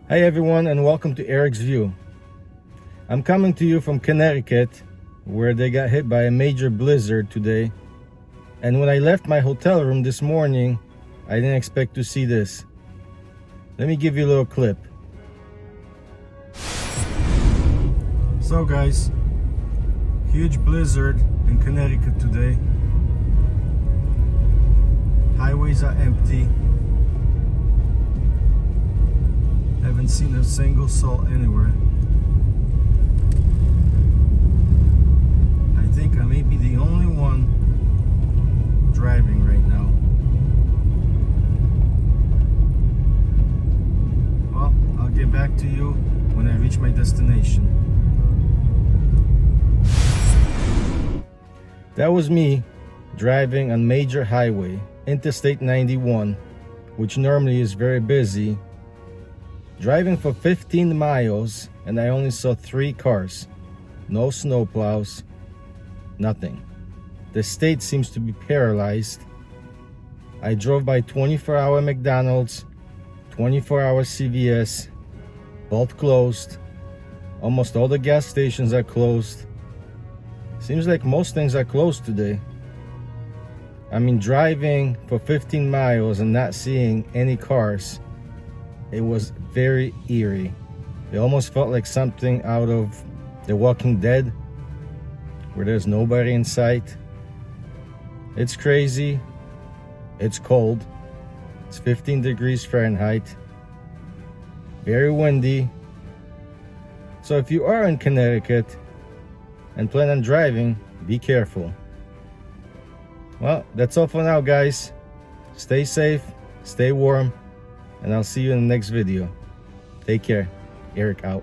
Hi everyone, and welcome to Arek's View. I'm coming to you from Connecticut, where they got hit by a major blizzard today. And when I left my hotel room this morning, I didn't expect to see this. Let me give you a little clip. So guys, huge blizzard in Connecticut today. Highways are empty. Haven't seen a single soul anywhere. I think I may be the only one driving right now. Well, I'll get back to you when I reach my destination. That was me driving on major highway, Interstate 91, which normally is very busy. Driving for 15 miles and I only saw 3 cars. No snowplows, nothing. The state seems to be paralyzed. I drove by 24-hour McDonald's, 24-hour CVS, both closed. Almost all the gas stations are closed. Seems like most things are closed today. I mean, driving for 15 miles and not seeing any cars, it was very eerie. It almost felt like something out of The Walking Dead, where there's nobody in sight. It's crazy. It's cold. It's 15 degrees Fahrenheit. Very windy. So if you are in Connecticut and plan on driving, be careful. Well, that's all for now, guys. Stay safe, stay warm, and I'll see you in the next video. Take care. Arek out.